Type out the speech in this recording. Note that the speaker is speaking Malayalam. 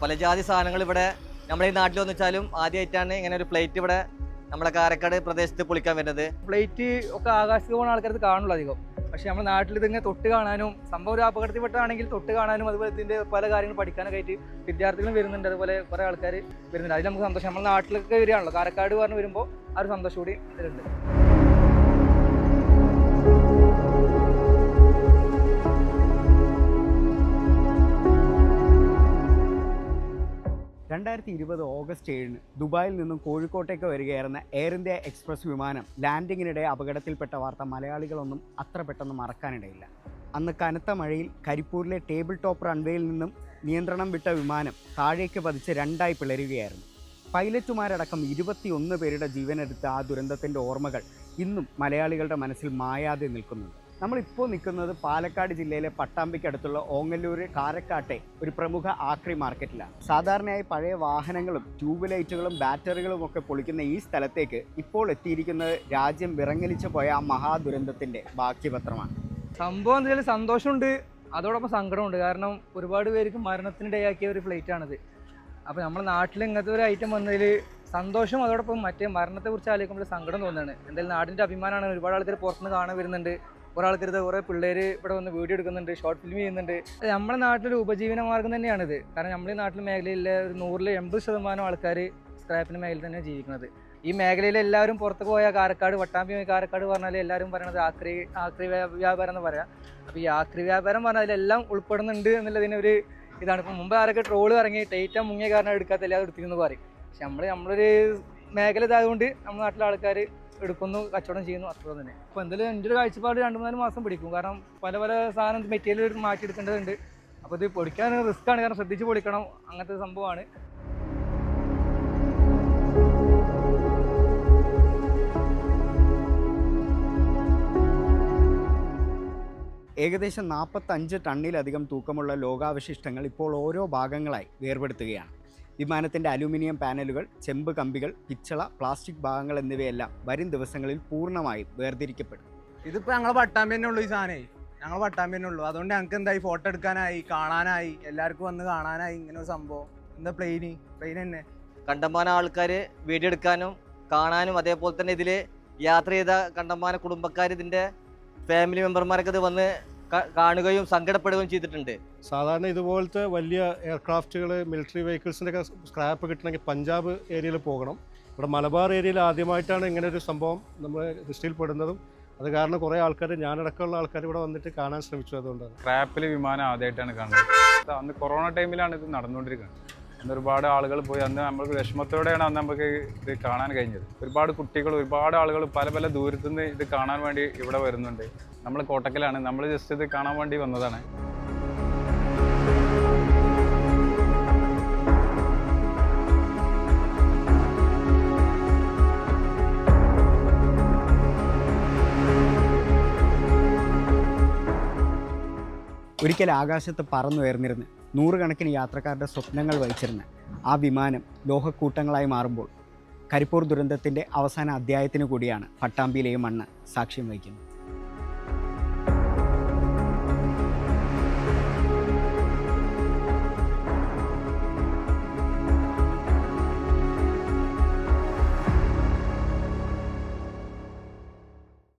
പല ജാതി സാധനങ്ങൾ ഇവിടെ നമ്മുടെ ഈ നാട്ടിൽ വന്നു വെച്ചാലും ആദ്യമായിട്ടാണ് ഇങ്ങനെ ഒരു പ്ലേറ്റ് ഇവിടെ നമ്മുടെ കാരക്കാട് പ്രദേശത്ത് പൊളിക്കാൻ വരുന്നത്. പ്ലേറ്റ് ഒക്കെ ആകാശത്ത് പോകുന്ന ആൾക്കാർക്ക് കാണുള്ളൂ അധികം. പക്ഷെ നമ്മുടെ നാട്ടിൽ ഇതിങ്ങനെ തൊട്ട് കാണാനും സംഭവം ഒരു അപകടത്തിൽപ്പെട്ടാണെങ്കിൽ തൊട്ട് കാണാനും അതുപോലെ ഇതിന്റെ പല കാര്യങ്ങൾ പഠിക്കാനൊക്കെ ആയിട്ട് വിദ്യാർത്ഥികളും വരുന്നുണ്ട്. അതുപോലെ കുറെ ആൾക്കാർ വരുന്നുണ്ട്. അതിൽ നമുക്ക് സന്തോഷം. നമ്മുടെ നാട്ടിലൊക്കെ വരികയാണല്ലോ, കാരക്കാട് പറഞ്ഞ് വരുമ്പോൾ ആ ഒരു സന്തോഷം കൂടി ഇതിലുണ്ട്. 2020 ഓഗസ്റ്റ് 7 ദുബായിൽ നിന്നും കോഴിക്കോട്ടേക്ക് വരികയായിരുന്ന എയർ ഇന്ത്യ എക്സ്പ്രസ് വിമാനം ലാൻഡിങ്ങിനിടെ അപകടത്തിൽപ്പെട്ട വാർത്ത മലയാളികളൊന്നും അത്ര പെട്ടെന്ന് മറക്കാനിടയില്ല. അന്ന് കനത്ത മഴയിൽ കരിപ്പൂരിലെ ടേബിൾ ടോപ്പ് റൺവേയിൽ നിന്നും നിയന്ത്രണം വിട്ട വിമാനം താഴേക്ക് പതിച്ച് രണ്ടായി പിളരുകയായിരുന്നു. പൈലറ്റുമാരടക്കം 21 പേരുടെ ജീവനെടുത്ത ആ ദുരന്തത്തിൻ്റെ ഓർമ്മകൾ ഇന്നും മലയാളികളുടെ മനസ്സിൽ മായാതെ നിൽക്കുന്നുണ്ട്. നമ്മളിപ്പോൾ നിൽക്കുന്നത് പാലക്കാട് ജില്ലയിലെ പട്ടാമ്പിക്കടുത്തുള്ള ഓങ്ങല്ലൂർ കാരക്കാട്ടെ ഒരു പ്രമുഖ ആക്രി മാർക്കറ്റിലാണ്. സാധാരണയായി പഴയ വാഹനങ്ങളും ട്യൂബ് ലൈറ്റുകളും ബാറ്ററികളും ഒക്കെ പൊളിക്കുന്ന ഈ സ്ഥലത്തേക്ക് ഇപ്പോൾ എത്തിയിരിക്കുന്നത് രാജ്യം വിറങ്ങലിച്ചു പോയ ആ മഹാദുരന്തത്തിൻ്റെ ബാക്കിപത്രമാണ്. സംഭവം എന്തായാലും സന്തോഷമുണ്ട്, അതോടൊപ്പം സങ്കടമുണ്ട്. കാരണം ഒരുപാട് പേർക്ക് മരണത്തിനിടയാക്കിയ ഒരു ഫ്ലൈറ്റാണിത്. അപ്പോൾ നമ്മുടെ നാട്ടിൽ ഇങ്ങനത്തെ ഒരു ഐറ്റം വന്നതിൽ സന്തോഷം, അതോടൊപ്പം മറ്റേ മരണത്തെക്കുറിച്ച് ആലോചിക്കുമ്പോൾ സങ്കടം തോന്നുകയാണ്. എന്തായാലും നാടിൻ്റെ അഭിമാനമാണ്. ഒരുപാട് ആൾക്കാർ പുറത്തുനിന്ന് കാണാൻ വരുന്നുണ്ട്. കുറേ ആൾക്കാർ കുറേ പിള്ളേർ ഇവിടെ വന്ന് വീഡിയോ എടുക്കുന്നുണ്ട്, ഷോർട്ട് ഫിലിം ചെയ്യുന്നുണ്ട്. നമ്മുടെ നാട്ടിലൊരു ഉപജീവന മാർഗ്ഗം തന്നെയാണിത്. കാരണം നമ്മുടെ നാട്ടിൽ മേഖലയിലെ ഒരു 180% ആൾക്കാർ സ്ക്രാപ്പിൻ്റെ മേഖലയിൽ തന്നെ ജീവിക്കുന്നത്. ഈ മേഖലയിൽ എല്ലാവരും പുറത്ത് പോയ കാരക്കാട്, പട്ടാമ്പി കാരക്കാട് പറഞ്ഞാൽ എല്ലാവരും പറയണത് ആക്രി വ്യാപാരം എന്ന് പറയാം. അപ്പോൾ ഈ ആക്രി വ്യാപാരം പറഞ്ഞാൽ അതിലെല്ലാം ഉൾപ്പെടുന്നുണ്ട് എന്നുള്ളതിനൊരു ഇതാണ്. ഇപ്പോൾ മുമ്പ് ആരൊക്കെ ട്രോള് ഇറങ്ങി ടൈറ്റ മുങ്ങിയ കാരണം എടുക്കാത്ത എല്ലാവരും എടുത്തിരുന്നു പറയും. പക്ഷെ നമ്മളൊരു മേഖല ഇതായതുകൊണ്ട് നമ്മുടെ നാട്ടിലെ ആൾക്കാർ എടുക്കുന്നു, കച്ചവടം ചെയ്യുന്നു, അത്ര തന്നെ. അപ്പോൾ എന്തായാലും എൻ്റെ ഒരു കാഴ്ചപ്പാട് 2-3 മാസം പിടിക്കും. കാരണം പല സാധനം മെറ്റീരിയൽ മാറ്റിയെടുക്കേണ്ടതുണ്ട്. അപ്പോൾ ഇത് പൊളിക്കാൻ റിസ്ക്കാണ്, കാരണം ശ്രദ്ധിച്ച് പൊളിക്കണം, അങ്ങനത്തെ സംഭവമാണ്. ഏകദേശം 45 ടണ്ണിലധികം തൂക്കമുള്ള ലോകാവശിഷ്ടങ്ങൾ ഇപ്പോൾ ഓരോ ഭാഗങ്ങളായി വേർപെടുത്തുകയാണ്. വിമാനത്തിൻ്റെ അലൂമിനിയം പാനലുകൾ, ചെമ്പ് കമ്പികൾ, പിച്ചള, പ്ലാസ്റ്റിക് ഭാഗങ്ങൾ എന്നിവയെല്ലാം വരും ദിവസങ്ങളിൽ പൂർണ്ണമായും വേർതിരിക്കപ്പെടും. ഇതിപ്പോൾ ഞങ്ങൾ പട്ടാമ്പി തന്നെ ഉള്ളൂ. ഈ സാധനമേ ഞങ്ങൾ പട്ടാമ്പി തന്നെ ഉള്ളൂ. അതുകൊണ്ട് ഞങ്ങൾക്ക് എന്തായി ഫോട്ടോ എടുക്കാനായി, കാണാനായി, എല്ലാവർക്കും വന്ന് കാണാനായി ഇങ്ങനെ ഒരു സംഭവം. എന്താ പ്ലെയിൻ തന്നെ കണ്ടമാനം ആൾക്കാർ വീഡിയോ എടുക്കാനും കാണാനും, അതേപോലെ തന്നെ ഇതിൽ യാത്ര ചെയ്ത കണ്ടമാനം കുടുംബക്കാർ, ഇതിൻ്റെ ഫാമിലി മെമ്പർമാരൊക്കെ ഇത് വന്ന് കാണുകയും സങ്കടപ്പെടുകയും ചെയ്തിട്ടുണ്ട്. സാധാരണ ഇതുപോലത്തെ വലിയ എയർക്രാഫ്റ്റുകൾ, മിലിറ്ററി വെഹിക്കിൾസിൻ്റെ ഒക്കെ സ്ക്രാപ്പ് കിട്ടണമെങ്കിൽ പഞ്ചാബ് ഏരിയയിൽ പോകണം. ഇവിടെ മലബാർ ഏരിയയിൽ ആദ്യമായിട്ടാണ് ഇങ്ങനെ ഒരു സംഭവം നമ്മൾ ദൃഷ്ടിയിൽപ്പെടുന്നതും. അത് കാരണം കുറേ ആൾക്കാർ, ഞാനടക്കമുള്ള ആൾക്കാർ ഇവിടെ വന്നിട്ട് കാണാൻ ശ്രമിച്ചു. അതുകൊണ്ടാണ് സ്ക്രാപ്പിൽ വിമാനം ആദ്യമായിട്ടാണ് കാണുന്നത്. അന്ന് കൊറോണ ടൈമിലാണ് ഇത് നടന്നുകൊണ്ടിരിക്കുന്നത്. അന്ന് ഒരുപാട് ആളുകൾ പോയി. അന്ന് നമ്മൾക്ക് വിഷമത്തോടെയാണ് അന്ന് നമുക്ക് ഇത് കാണാൻ കഴിഞ്ഞത്. ഒരുപാട് കുട്ടികൾ, ഒരുപാട് ആളുകൾ പല ദൂരത്തുനിന്ന് ഇത് കാണാൻ വേണ്ടി ഇവിടെ വരുന്നുണ്ട്. നമ്മൾ കോട്ടക്കലാണ്, നമ്മൾ ജസ്റ്റ് ഇത് കാണാൻ വേണ്ടി വന്നതാണ്. ഒരിക്കൽ ആകാശത്ത് പറന്നുയർന്നിരുന്ന് നൂറുകണക്കിന് യാത്രക്കാരുടെ സ്വപ്നങ്ങൾ വഹിച്ചിരുന്ന ആ വിമാനം ലോഹക്കൂട്ടങ്ങളായി മാറുമ്പോൾ കരിപ്പൂർ ദുരന്തത്തിൻ്റെ അവസാന അധ്യായത്തിന് കൂടിയാണ് പട്ടാമ്പിയിലെയും മണ്ണ് സാക്ഷ്യം വഹിക്കുന്നത്.